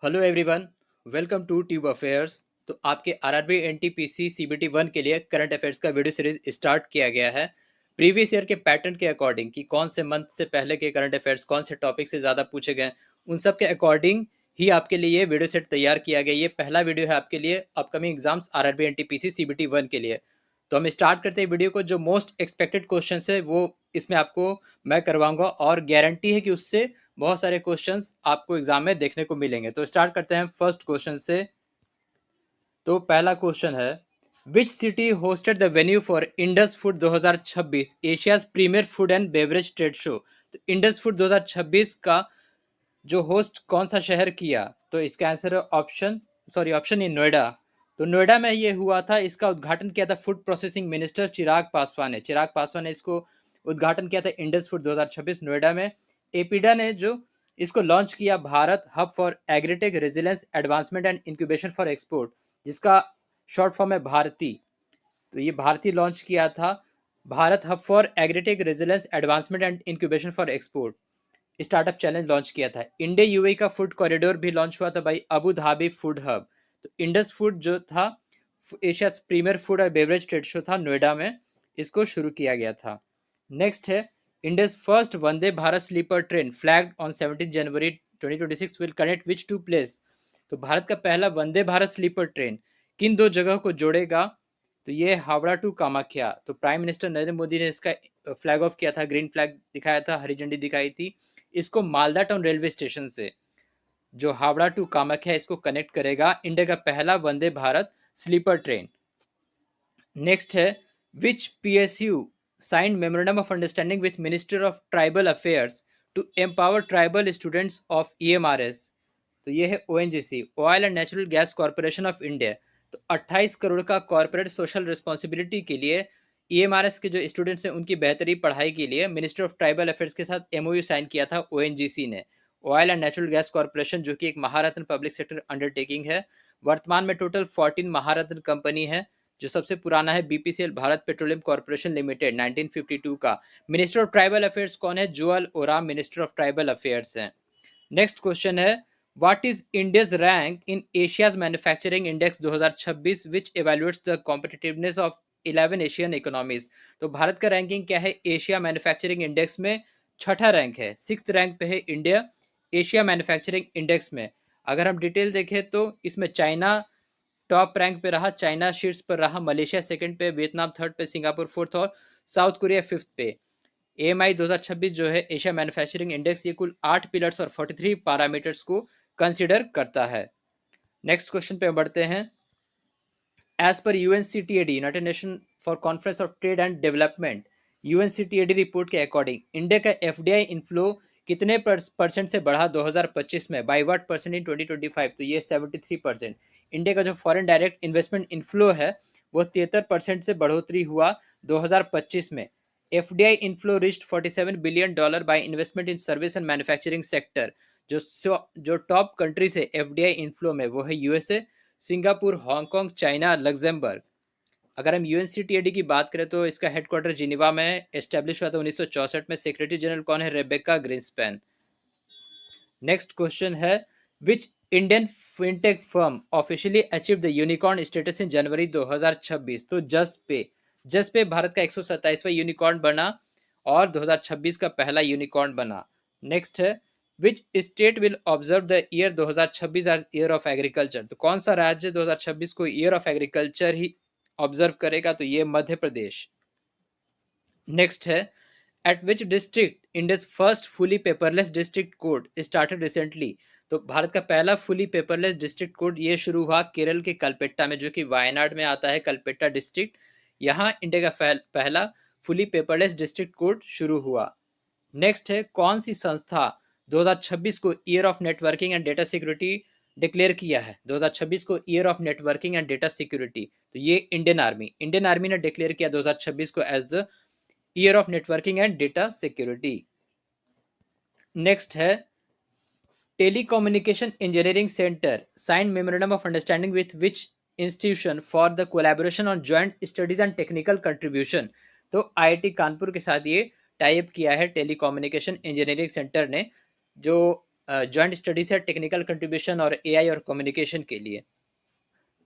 Hello everyone, welcome to Tube Affairs. तो आपके RRB NTPC CBT 1 के लिए करंट अफेयर्स का वीडियो सीरीज स्टार्ट किया गया है। प्रीवियस ईयर के पैटर्न के अकॉर्डिंग कि कौन से मंथ से पहले के करंट अफेयर्स कौन से टॉपिक से ज़्यादा पूछे गए, उन सब के अकॉर्डिंग ही आपके लिए ये वीडियो सेट तैयार किया गया। ये पहला वीडियो है आपके लिए upcoming exams RRB NTPC CBT 1 के लिए। तो हम स्टार्ट करते हैं वीडियो को। जो मोस्ट एक्सपेक्टेड क्वेश्चन है वो इसमें आपको मैं करवाऊंगा और गारंटी है कि उससे बहुत सारे क्वेश्चंस आपको एग्जाम में देखने को मिलेंगे। तो स्टार्ट करते हैं फर्स्ट क्वेश्चन से। तो पहला क्वेश्चन है, which city hosted the venue for Indus food 2026 Asia's premier food and beverage trade show. तो इंडस फूड 2026 का जो होस्ट कौन सा शहर किया? तो इसका आंसर है ऑप्शन ए नोएडा। तो नोएडा में ये हुआ था। इसका उद्घाटन किया था food processing minister Chirag Paswan ने। चिराग पासवान ने इसको उद्घाटन किया था इंडस फूड 2026 नोएडा में। एपीडा ने जो इसको लॉन्च किया, Bharat hub for agritech resilience advancement and incubation for export, जिसका शॉर्ट फॉर्म है भारती। तो ये भारती लॉन्च किया था, Bharat hub for agritech resilience advancement and incubation for export startup challenge launch किया था। इंडिया यूएई का फूड कॉरिडोर भी लॉन्च हुआ था भाई, अबू धाबी फूड हब। तो इंडस फूड जो था एशिया प्रीमियर फूड और बेवरेज ट्रेड शो था नोएडा में, इसको शुरू किया गया था। नेक्स्ट है, India's first Vande Bharat sleeper train flagged on 17 January 2026 will connect which two places. तो भारत का पहला वंदे भारत स्लीपर ट्रेन किन दो जगह को जोड़ेगा? तो ये हावड़ा टू कामाख्या। तो प्राइम मिनिस्टर नरेंद्र मोदी ने इसका फ्लैग ऑफ किया था, ग्रीन फ्लैग दिखाया था, हरी झंडी दिखाई थी। इसको मालदा टाउन रेलवे स्टेशन से जो हावड़ा टू कामाख्या इसको कनेक्ट करेगा, इंडिया का पहला Vande Bharat sleeper train. Next है, which PSU signed memorandum of understanding with minister of tribal affairs to empower tribal students of EMRS. तो ये है ONGC, oil and natural gas corporation of India. तो 28 करोड़ का कॉर्पोरेट सोशल रिस्पॉन्सिबिलिटी के लिए EMRS के जो स्टूडेंट्स हैं उनकी बेहतरी पढ़ाई के लिए मिनिस्टर ऑफ ट्राइबल अफेयर्स के साथ एमओयू साइन किया था ओएनजीसी ने। Oil and natural gas corporation जो कि एक महारत्न पब्लिक सेक्टर अंडरटेकिंग है। वर्तमान में टोटल 14 महारत्न कंपनी है। जो सबसे पुराना है BPCL, Bharat petroleum corporation limited, 1952 का। मिनिस्टर ऑफ ट्राइबल अफेयर्स कौन है? Jual Oram minister of tribal affairs हैं। नेक्स्ट क्वेश्चन है, what is India's rank in Asia's manufacturing index 2026 which evaluates the competitiveness of 11 Asian economies. तो भारत का रैंकिंग क्या है एशिया मैन्युफैक्चरिंग इंडेक्स में? छठा रैंक है, 6th रैंक पे है इंडिया एशिया मैन्युफैक्चरिंग इंडेक्स में। अगर हम डिटेल देखें तो इसमें चाइना टॉप रैंक पे रहा, चाइना शीर्ष पर रहा, मलेशिया सेकंड पे, वियतनाम थर्ड पे, सिंगापुर फोर्थ और साउथ कोरिया फिफ्थ पे। एएमआई 2026 जो है एशिया मैन्युफैक्चरिंग इंडेक्स, ये कुल 8 पिलर्स और 43 पैरामीटर्स को कंसीडर करता है। नेक्स्ट क्वेश्चन पे बढ़ते हैं। As per UNCTAD, United Nation for conference of trade and development, UNCTAD report के अकॉर्डिंग इंडिया का एफडीआई इनफ्लो कितने परसेंट से बढ़ा 2025 में? By what percent in 2025? तो ये 73%। इंडिया का जो फॉरेन डायरेक्ट इन्वेस्टमेंट इनफ्लो है वो 73% से बढ़ोतरी हुआ 2025 में। FDI inflow reached $47 billion by investment in service and manufacturing sector. जो टॉप कंट्री से एफडीआई इनफ्लो में वो है USA, Singapore, Hong Kong, China, Luxembourg. अगर हम यूएनसीटीएडी की बात करें तो इसका हेडक्वार्टर जिनेवा में एस्टेब्लिश हुआ था 1964 में। सेक्रेटरी जनरल कौन है? रेबेका ग्रीन्सपैन। नेक्स्ट क्वेश्चन है, which Indian fintech firm officially achieve the unicorn status in January 2026? तो जसपे भारत का 127वां यूनिकॉर्न बना और 2026 का पहला यूनिकॉर्न बना। नेक्स्ट है, which state will observe the year 2026 as year of agriculture? तो कौन सा राज्य 2026 को ईयर ऑफ एग्रीकल्चर ही ऑब्जर्व करेगा? तो ये मध्य प्रदेश। नेक्स्ट है, at which district India's first fully paperless district court started recently? तो भारत का पहला फुली पेपरलेस डिस्ट्रिक्ट कोर्ट ये शुरू हुआ केरल के कलपेट्टा में, जो कि वायनाड में आता है, कलपेट्टा डिस्ट्रिक्ट। यहाँ इंडिया का पहला फुली पेपरलेस डिस्ट्रिक्ट कोर्ट शुरू हुआ। नेक्स्ट है, कौन सी संस्था 2026 को year of networking and data security declare किया है? 2026 को year of networking and data security, तो ये इंडियन आर्मी ने डिक्लेयर किया 2026 को as the year of networking and data security. Next है, telecommunication engineering centre sign memorandum of understanding with which institution for the collaboration on joint studies and technical contribution? तो IIT Kanpur के साथ ये type किया है telecommunication engineering centre ने। जो joint studies है टेक्निकल कंट्रीब्यूशन और एआई और कम्युनिकेशन के लिए।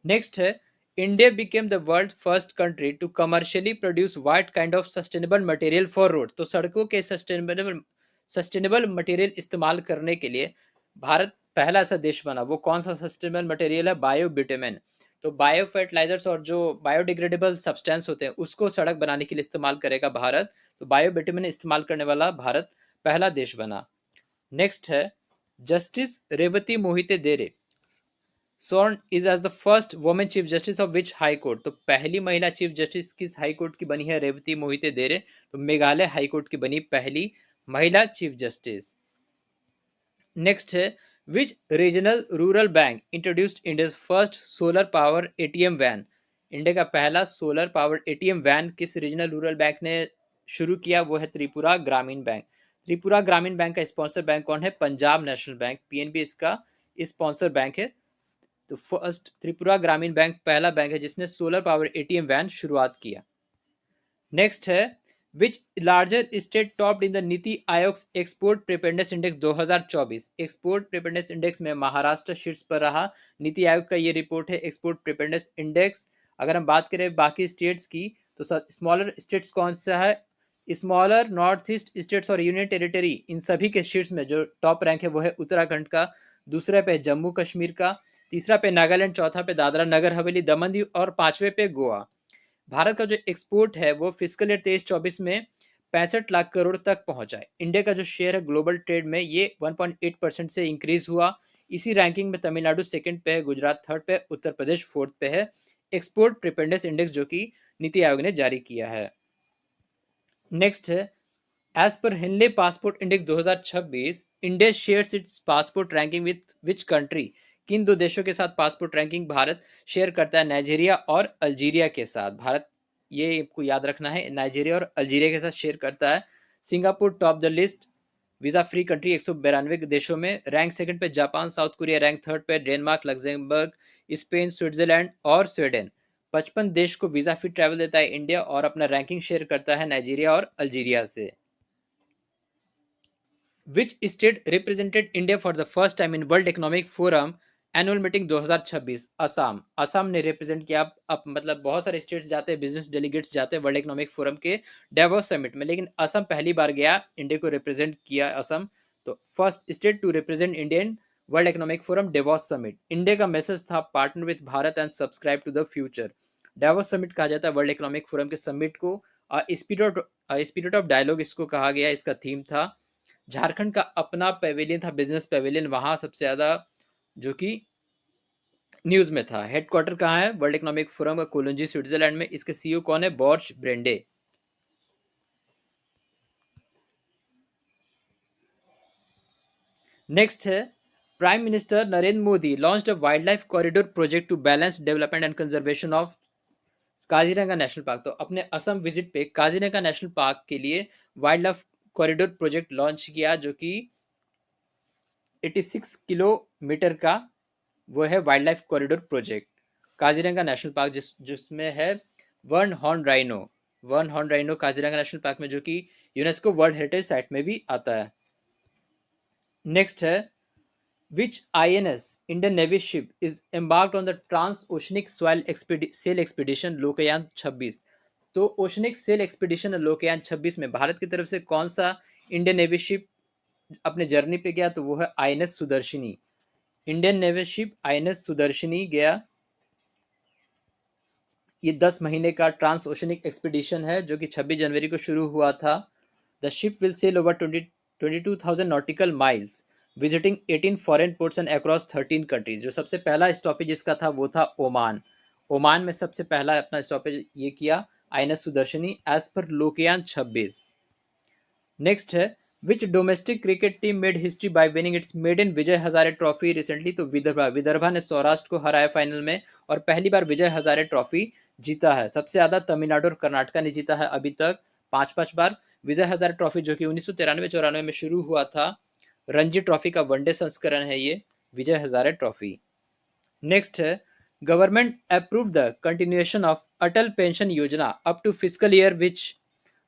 नेक्स्ट है, India became the world first country to commercially produce white kind of sustainable material for road. तो सड़कों के सस्टेनेबल मटेरियल इस्तेमाल करने के लिए भारत पहला ऐसा देश बना। वो कौन सा सस्टेनेबल मटेरियल है? Bio bitumen. तो बायो फर्टिलाइजर्स और जो बायोडिग्रेडेबल सब्सटेंस होते हैं उसको सड़क बनाने के लिए इस्तेमाल करेगा भारत। तो बायो बिटुमेन इस्तेमाल करने वाला भारत पहला देश बना। नेक्स्ट है, जस्टिस रेवती मोहिते देरे sworn is as the first woman chief justice of which high court। तो पहली महिला चीफ जस्टिस किस हाई कोर्ट की बनी है? रेवती मोहिते देरे। तो मेघालय हाई कोर्ट की बनी पहली महिला चीफ जस्टिस। नेक्स्ट है, which regional rural bank introduced India first solar power ATM van. India का पहला सोलर पावर एटीएम वैन किस रीजनल रूरल बैंक ने शुरू किया? वो है त्रिपुरा ग्रामीण बैंक। त्रिपुरा ग्रामीण बैंक का स्पॉन्सर बैंक कौन है? पंजाब नेशनल बैंक, पीएनबी इसका स्पॉन्सर बैंक है। तो फर्स्ट त्रिपुरा ग्रामीण बैंक पहला बैंक है जिसने सोलर पावर एटीएम वैन शुरुआत किया। नेक्स्ट है, which larger state topped in the NITI Aayog export preparedness index 2024। Export preparedness index में महाराष्ट्र शीर्ष पर रहा। नीति आयोग का ये रिपोर्ट है एक्सपोर्ट प्रिपेयरनेस इंडेक्स। अगर हम बात करें बाकी स्टेट्स की तो स्मॉलर स्टेट्स कौन सा है? स्मॉलर नॉर्थ ईस्ट स्टेट्स और यूनियन टेरिटरी, इन सभी के शीर्ष में जो टॉप रैंक है वो है उत्तराखंड का, दूसरे पे जम्मू कश्मीर का, तीसरा पे नागालैंड, चौथा पे दादरा नगर हवेली दमन दीव और पांचवे पे गोवा। भारत का जो एक्सपोर्ट है वो फिजिकल ईयर 23-24 में 65 लाख करोड़ तक पहुंचा है। इंडिया का जो शेयर है ग्लोबल ट्रेड में ये 1.8% से इंक्रीज हुआ। इसी रैंकिंग में तमिलनाडु सेकंड पे है, गुजरात थर्ड पे, उत्तर प्रदेश फोर्थ पे है। एक्सपोर्ट प्रिपेयरनेस इंडेक्स जो कि नीति आयोग ने जारी किया है। नेक्स्ट है, as per Henley passport index 2026 India shares its passport ranking with which country. किन दो देशों के साथ पासपोर्ट रैंकिंग भारत शेयर करता है? नाइजीरिया और अल्जीरिया के साथ। भारत, ये आपको याद रखना है, नाइजीरिया और अल्जीरिया के साथ शेयर करता है। Singapore top the list visa free country 192 देशों में। रैंक सेकंड पे Japan, south Korea rank third पे, डेनमार्क, लग्जमबर्ग, स्पेन, स्विट्जरलैंड और स्वीडन। 55 देश को वीजा फ्री ट्रैवल देता है इंडिया और अपना रैंकिंग शेयर करता है नाइजीरिया और अल्जीरिया से। Which state represented India for the first time in World Economic Forum annual meeting 2026? Assam. Assam ने रिप्रेजेंट किया। अब मतलब बहुत सारे स्टेट्स जाते हैं, बिजनेस डेलीगेट्स जाते हैं वर्ल्ड इकोनॉमिक फोरम के डेवोस समिट में, लेकिन असम पहली बार गया, इंडिया को रिप्रेजेंट किया असम। तो first state to represent India in world economic forum Davos summit. India का मैसेज था partner with Bharat and subscribe to the future. Davos summit कहा जाता है वर्ल्ड इकोनॉमिक फोरम के समिट को। स्पिरिट ऑफ डायलॉग इसको कहा गया, इसका थीम था। झारखंड का अपना पेविलियन था, बिजनेस पेविलियन, वहां सबसे ज्यादा जो कि न्यूज में था। हेडक्वार्टर कहाँ है वर्ल्ड इकोनॉमिक फोरम का? कोलोंजी स्विट्जरलैंड में। इसके सीईओ कौन है? Borge Brende. नेक्स्ट है, prime minister Narendra Modi launched a wildlife corridor project to balance development and conservation of Kaziranga national park. तो अपने असम विजिट पे काजीरंगा नेशनल पार्क के लिए wild life corridor project launch किया जो कि 86 किलोमीटर का वो है wild life corridor project Kaziranga national park, जिसमें है one horn rhino. One horn rhino Kaziranga national park में, जो कि यूनेस्को वर्ल्ड हेरिटेज साइट में भी आता है। नेक्स्ट है, which INS Indian navy ship is embarked on the trans oceanic sail expedition Lokayan 26। तो ओशनिक सेल एक्सपीडिशन लोकयान 26 में भारत की तरफ से कौन सा इंडियन नेवी शिप अपने जर्नी पे गया? तो वो है INS Sudarshini. Indian navy ship INS Sudarshini गया। ये 10 महीने का ट्रांस ओशनिक एक्सपीडिशन है जो कि 26 जनवरी को शुरू हुआ था। The ship will sail over 22,000 nautical miles visiting 18 foreign ports and across 13 countries. जो सबसे पहला स्टॉपेज इसका था वो था ओमान। ओमान में सबसे पहला अपना स्टॉपेज ये किया INS Sudarshani as per लोकयान 26। Next है, which domestic cricket team made history by winning its maiden Vijay Hazare trophy recently? तो विदर्भा ने सौराष्ट्र को हराया फाइनल में और पहली बार विजय हजारे ट्रॉफी जीता है। सबसे ज्यादा तमिलनाडु और कर्नाटका ने जीता है अभी तक 5-5 बार। विजय हजारे ट्रॉफी जो कि 1993-94 में शुरू हुआ था, रणजी ट्रॉफी का वनडे संस्करण है ये विजय हजारे ट्रॉफी। नेक्स्ट है, government approve the continuation of Atal pension Yojana up to fiscal year which?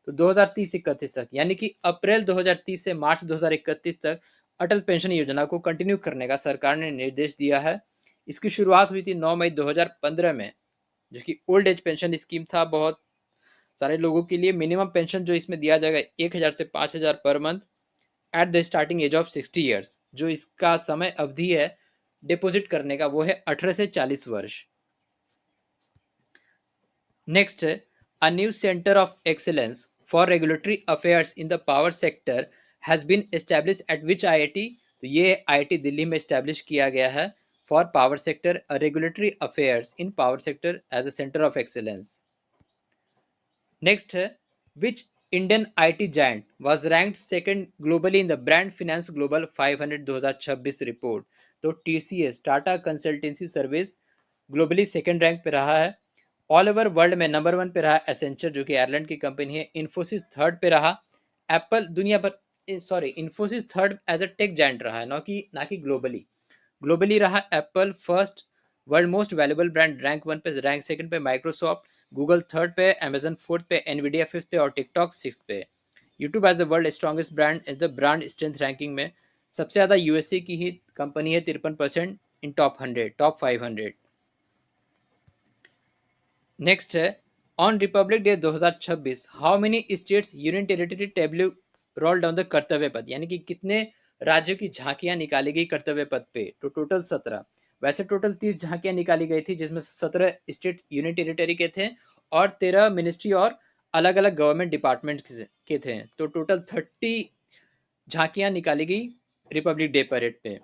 तो 2030-31 तक, यानी कि अप्रैल 2030 से मार्च 2031 तक अटल पेंशन योजना को कंटिन्यू करने का सरकार ने निर्देश दिया है। इसकी शुरुआत हुई थी 9 मई 2015 में, जो कि ओल्ड एज पेंशन स्कीम था। बहुत सारे लोगों के लिए मिनिमम पेंशन जो इसमें दिया जाएगा 1,000 से 5,000 per month at the starting age of 60 years. जो इसका समय अवधि है डिपॉजिट करने का वो है 18 से 40 वर्ष। नेक्स्ट है a new centre of excellence for regulatory affairs in the power sector has been establish at which IIT. तो ये आईआईटी दिल्ली में एस्टेब्लिश किया गया है for power sector regulatory affairs in power sector as a centre of excellence. Next है which Indian IT giant was ranked second globally in the brand finance global 500 2026 report. तो TCS Tata consultancy service globally second rank पे रहा है। All over world में number 1 पे रहा Accenture, जो कि आयरलैंड की कंपनी है। इन्फोसिस थर्ड पे रहा। एप्पल दुनिया भर sorry Infosys third as a tech giant रहा है, ना कि ग्लोबली। ग्लोबली रहा Apple first world most valuable brand rank 1 पे, रैंक सेकंड पे माइक्रोसॉफ्ट, गूगल थर्ड पे, अमेजन फोर्थ पे, एनवीडिया फिफ्थ पे और टिकटॉक सिक्स्थ पे। YouTube as the world strongest brand is the brand strength ranking में सबसे ज़्यादा यूएसए की ही कंपनी है, 53% इन टॉप 500। नेक्स्ट है on republic day 2026 how many states union territory Tableau roll down the कर्तव्य पथ, यानी कि कितने राज्यों की झांकियां निकाली गई कर्तव्य पथ पे। तो टोटल 17। वैसे टोटल 30 झांकियां निकाली गई थी, जिसमें 17 स्टेट यूनियन टेरिटरी के थे और 13 मिनिस्ट्री और अलग अलग गवर्नमेंट डिपार्टमेंट के थे। तो टोटल 30 झांकियां निकाली गई रिपब्लिक डे परेड पे।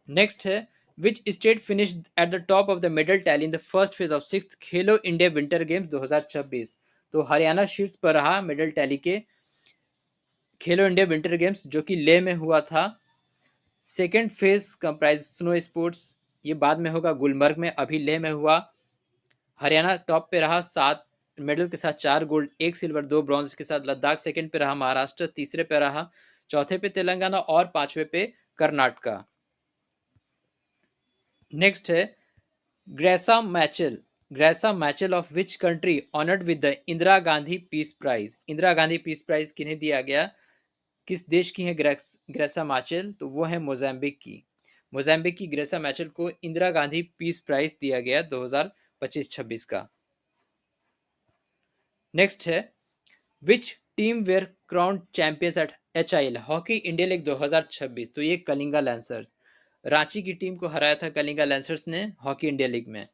नेक्स्ट है which state finished at the top of the medal tally in the first phase of sixth Khelo India winter games 2026। तो हरियाणा शीर्ष पर रहा मेडल टैली के खेलो इंडिया विंटर गेम्स, जो कि लेह में हुआ था। Second phase comprise snow sports, ये बाद में होगा गुलमर्ग में, अभी लेह में हुआ। हरियाणा टॉप पे रहा 7 मेडल के साथ, 4 गोल्ड 1 सिल्वर 2 ब्रॉन्ज के साथ। लद्दाख सेकंड पे रहा। महाराष्ट्र तीसरे पे रहा। चौथे पे तेलंगाना और पांचवे पे कर्नाटका। नेक्स्ट है Graca Machel of which country honoured with the Indira Gandhi peace prize. Indira Gandhi peace prize किन्हें दिया गया, किस देश की है ग्रेसा मैचेल? तो वो है मोजाम्बिक की। मोजाम्बिक की ग्रेसा मैचेल को इंदिरा गांधी पीस प्राइज दिया गया 2025-26 का। नेक्स्ट है which team wear crown champions at HIL hockey India league 2026। तो ये कलिंगा लैंसर्स, रांची की टीम को हराया था कलिंगा लैंसर्स ने हॉकी इंडिया लीग में।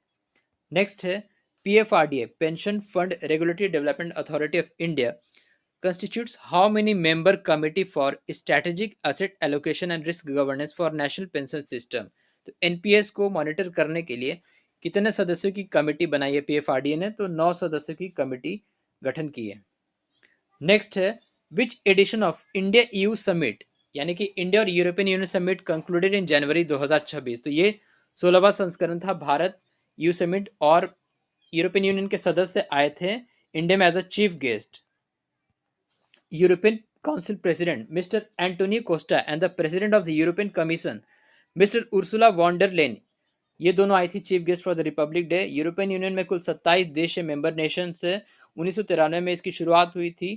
नेक्स्ट है PFRDA pension fund regulatory development authority of India constitutes how many member committee for strategic asset allocation and risk governance for national pension system। तो NPS को monitor करने के लिए कितने सदस्यों की कमेटी बनाई है पीएफआरडीए ने? तो 9 सदस्यों की कमेटी गठन की है। नेक्स्ट है which edition of India EU summit, यानी कि इंडिया और European union summit concluded in January 2026। तो ये 16वां संस्करण था भारत यू समिट, और यूरोपियन यूनियन के सदस्य आए थे इंडिया में as a chief guest. European council president mister Antonio Costa and the president of the European commission mister Ursula von der Leyen, ये दोनों आई थी chief guest for the republic day. European union में कुल 27 देश है, मेंबर नेशन से। 1993 में इसकी शुरुआत हुई थी।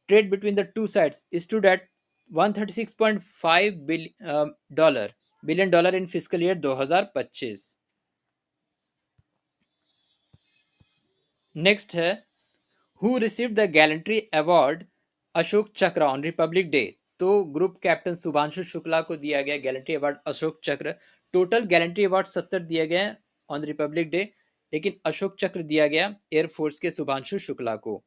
Trade between the two sides stood at 136.5 billion dollar in fiscal year 2025। Next है who received the gallantry award Ashok Chakra on republic day. तो ग्रुप कैप्टन शुभांशु शुक्ला को दिया गया गैलेंट्री अवार्ड अशोक चक्र। टोटल गैलेंट्री अवार्ड 70 दिए गए ऑन रिपब्लिक डे, लेकिन अशोक चक्र दिया गया एयरफोर्स के शुभांशु शुक्ला को।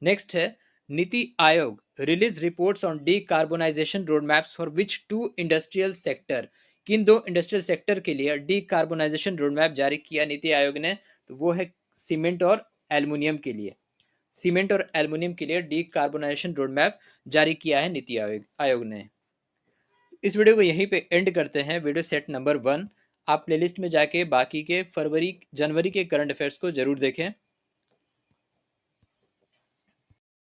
नेक्स्ट है NITI Aayog release reports on decarbonisation road maps for which two industrial sector. किन दो इंडस्ट्रियल सेक्टर के लिए डीकार्बोनाइजेशन रोड मैप जारी किया नीति आयोग ने? तो वो है सीमेंट और एल्युमिनियम के लिए। सीमेंट और एल्युमिनियम के लिए डीकार्बोनाइजेशन रोड मैप जारी किया है नीति आयोग ने। इस वीडियो को यहीं पे एंड करते हैं, वीडियो सेट नंबर 1। आप प्लेलिस्ट में जाके बाकी के जनवरी के करंट अफेयर्स को जरूर देखें।